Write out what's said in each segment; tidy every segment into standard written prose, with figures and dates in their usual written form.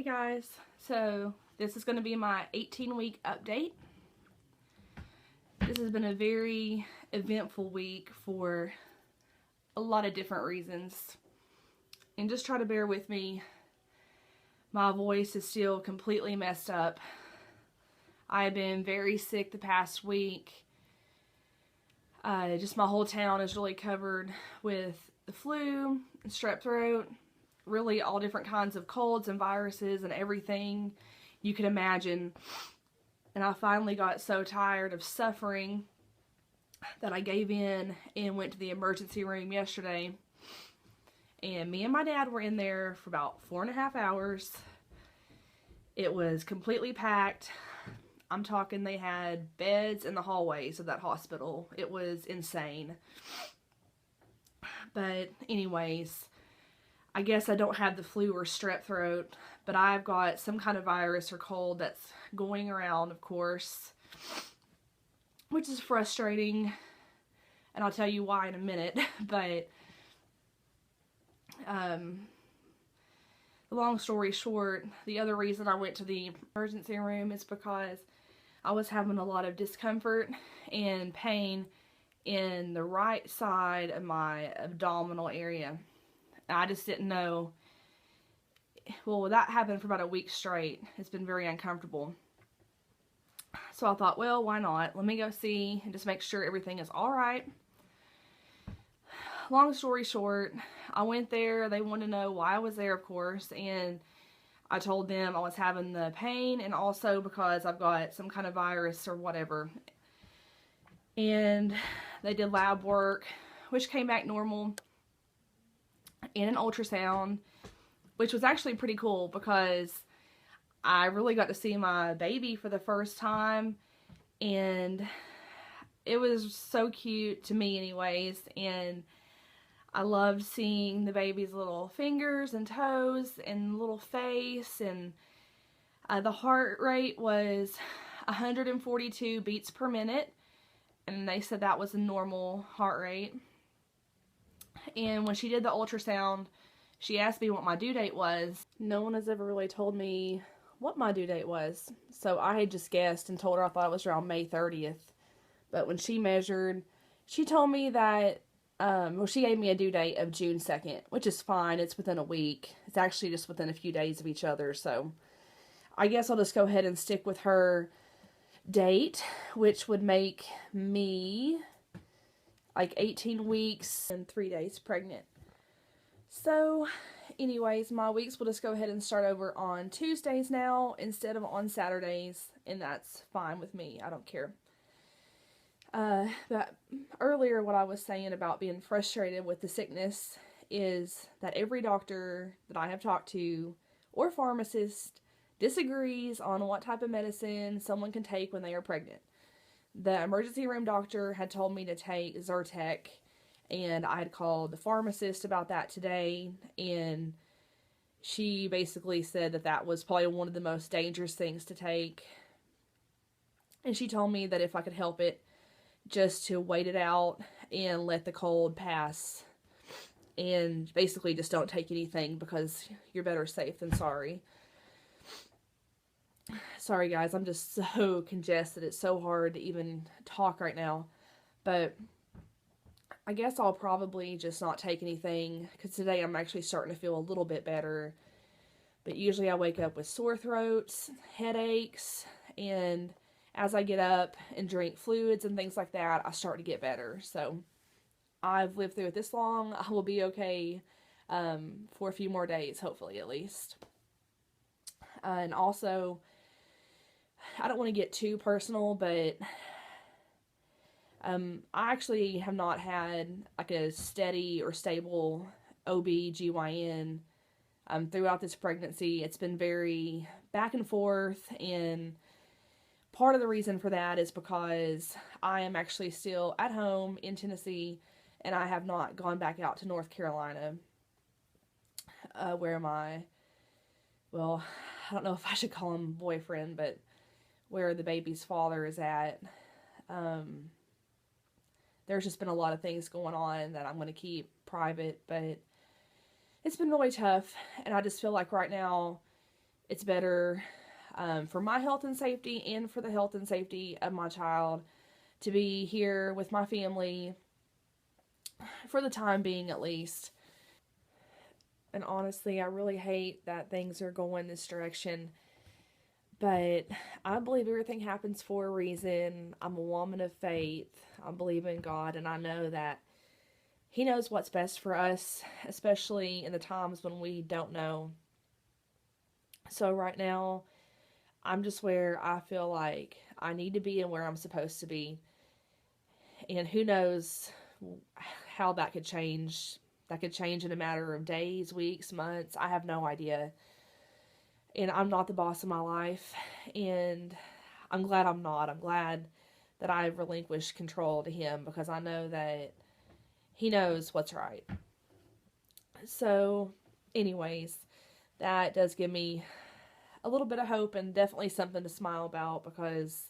Hey guys, so this is going to be my 18-week update. This has been a very eventful week for a lot of different reasons. And just try to bear with me. My voice is still completely messed up. I've been very sick the past week. Just my whole town is really covered with the flu and strep throat. Really all different kinds of colds and viruses and everything you can imagine. And I finally got so tired of suffering that I gave in and went to the emergency room yesterday. And me and my dad were in there for about 4.5 hours. It was completely packed. I'm talking they had beds in the hallways of that hospital. It was insane. But anyways, I guess I don't have the flu or strep throat, but I've got some kind of virus or cold that's going around, of course, which is frustrating, and I'll tell you why in a minute. But the long story short, the other reason I went to the emergency room is because I was having a lot of discomfort and pain in the right side of my abdominal area. I just didn't know. Well, that happened for about a week straight. It's been very uncomfortable. So I thought, well, why not? Let me go see and just make sure everything is all right. Long story short, I went there. They wanted to know why I was there, of course, and I told them I was having the pain and also because I've got some kind of virus or whatever. And they did lab work, which came back normal, and an ultrasound, which was actually pretty cool because I really got to see my baby for the first time, and it was so cute to me anyways. And I loved seeing the baby's little fingers and toes and little face, and the heart rate was 142 beats per minute, and they said that was a normal heart rate. And when she did the ultrasound, she asked me what my due date was. No one has ever really told me what my due date was, so I had just guessed and told her I thought it was around May 30th. But when she measured, she told me that well, she gave me a due date of June 2nd, which is fine. It's within a week. It's actually just within a few days of each other. So I guess I'll just go ahead and stick with her date, which would make me like 18 weeks and 3 days pregnant. So anyways, my weeks will just go ahead and start over on Tuesdays now instead of on Saturdays, and that's fine with me. I don't care. But earlier what I was saying about being frustrated with the sickness is that every doctor that I have talked to or pharmacist disagrees on what type of medicine someone can take when they are pregnant. The emergency room doctor had told me to take Zyrtec, and I had called the pharmacist about that today, and she basically said that that was probably one of the most dangerous things to take. And she told me that if I could help it, just to wait it out and let the cold pass, and basically just don't take anything because you're better safe than sorry. Sorry guys, I'm just so congested. It's so hard to even talk right now. But I guess I'll probably just not take anything because today I'm actually starting to feel a little bit better. But usually I wake up with sore throats, headaches, and as I get up and drink fluids and things like that, I start to get better. So I've lived through it this long. I will be okay for a few more days, hopefully at least. And also, I don't want to get too personal, but I actually have not had like a steady or stable OB/GYN throughout this pregnancy. It's been very back and forth, and part of the reason for that is because I am actually still at home in Tennessee, and I have not gone back out to North Carolina, where well, I don't know if I should call him boyfriend, but where the baby's father is at. There's just been a lot of things going on that I'm going to keep private, but it's been really tough, and I just feel like right now It's better for my health and safety and for the health and safety of my child to be here with my family for the time being at least. And honestly, I really hate that things are going this direction. But I believe everything happens for a reason. I'm a woman of faith. I believe in God, and I know that He knows what's best for us, especially in the times when we don't know. So right now, I'm just where I feel like I need to be and where I'm supposed to be. And who knows how that could change. That could change in a matter of days, weeks, months. I have no idea. And I'm not the boss of my life. And I'm glad I'm not. I'm glad that I've relinquished control to Him, because I know that He knows what's right. So, anyways, that does give me a little bit of hope and definitely something to smile about, because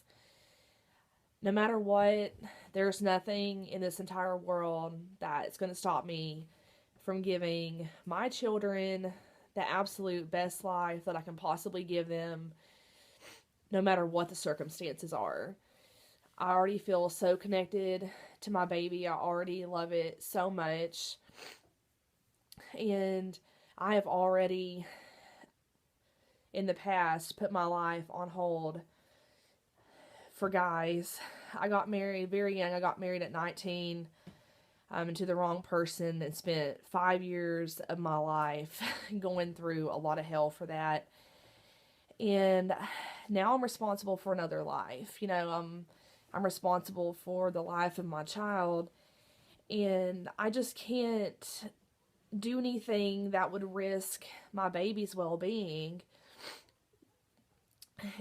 no matter what, there's nothing in this entire world that's going to stop me from giving my children the absolute best life that I can possibly give them, no matter what the circumstances are. I already feel so connected to my baby. I already love it so much. And I have already, in the past, put my life on hold for guys. I got married very young. I got married at 19 and to the wrong person, and spent 5 years of my life going through a lot of hell for that. And now I'm responsible for another life. I'm responsible for the life of my child, and I just can't do anything that would risk my baby's well-being.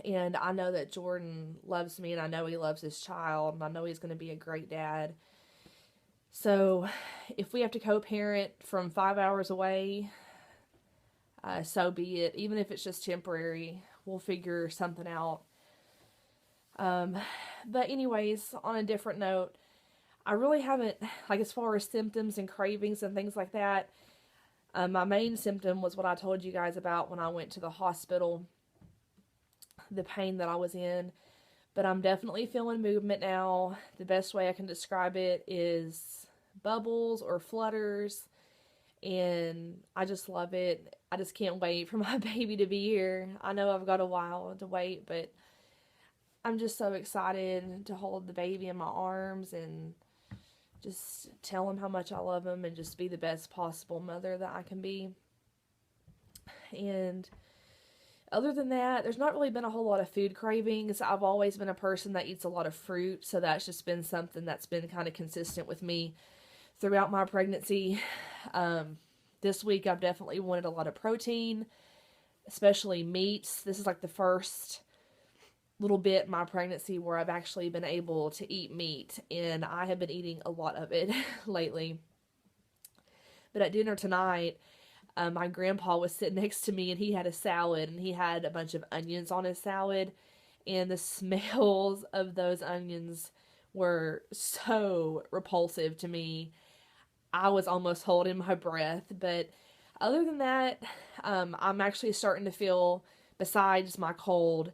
And I know that Jordan loves me, and I know he loves his child, and I know he's going to be a great dad. So if we have to co-parent from 5 hours away, so be it. Even if it's just temporary, we'll figure something out. But anyways, on a different note, I really haven't, as far as symptoms and cravings and things like that, my main symptom was what I told you guys about when I went to the hospital, the pain that I was in. But I'm definitely feeling movement now. The best way I can describe it is bubbles or flutters, and I just love it. I just can't wait for my baby to be here. I know I've got a while to wait, but I'm just so excited to hold the baby in my arms and just tell him how much I love him and just be the best possible mother that I can be. And other than that, there's not really been a whole lot of food cravings. I've always been a person that eats a lot of fruit, so that's just been something that's been kind of consistent with me throughout my pregnancy. This week I've definitely wanted a lot of protein, especially meats. This is like the first little bit in my pregnancy where I've actually been able to eat meat, and I have been eating a lot of it lately. But at dinner tonight, my grandpa was sitting next to me, and he had a salad, and he had a bunch of onions on his salad, and the smells of those onions were so repulsive to me. I was almost holding my breath. But other than that, I'm actually starting to feel, besides my cold,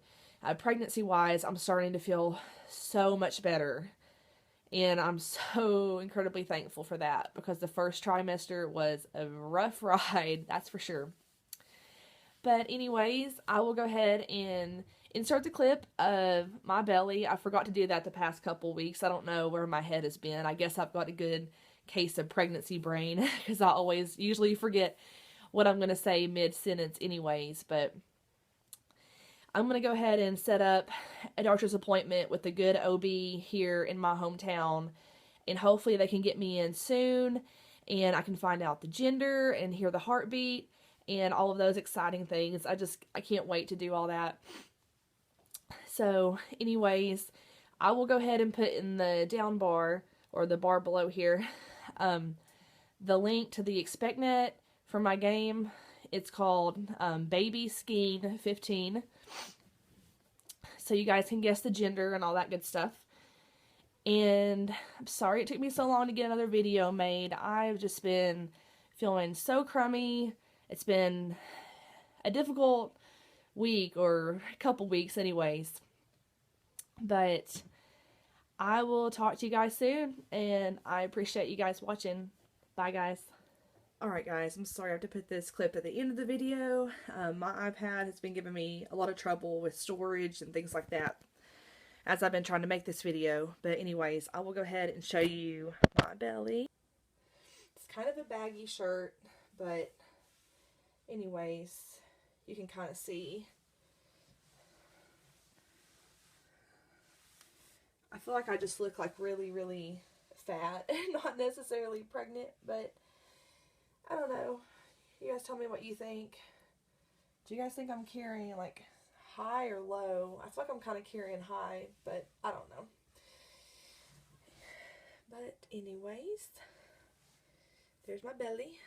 pregnancy-wise, I'm starting to feel so much better. And I'm so incredibly thankful for that, because the first trimester was a rough ride, that's for sure. But anyways, I will go ahead and insert the clip of my belly. I forgot to do that the past couple weeks. I don't know where my head has been. I guess I've got a good case of pregnancy brain, because I always usually forget what I'm going to say mid-sentence anyways. But I'm going to go ahead and set up a doctor's appointment with a good OB here in my hometown, and hopefully they can get me in soon, and I can find out the gender and hear the heartbeat and all of those exciting things. I can't wait to do all that. So anyways, I will go ahead and put in the down bar, or the bar below here, the link to the Expectnet for my game. It's called Baby Skiing 15. So you guys can guess the gender and all that good stuff. And I'm sorry it took me so long to get another video made. I've just been feeling so crummy. It's been a difficult week or a couple weeks anyways. But I will talk to you guys soon, and I appreciate you guys watching. Bye, guys. Alright guys, I'm sorry I have to put this clip at the end of the video. My iPad has been giving me a lot of trouble with storage and things like that as I've been trying to make this video. But anyways, I will go ahead and show you my belly. It's kind of a baggy shirt, but anyways, you can kind of see. I feel like I just look like really, really fat and not necessarily pregnant, but I don't know. You guys tell me what you think. Do you guys think I'm carrying like high or low? I feel like I'm kind of carrying high, but I don't know. But anyways, there's my belly.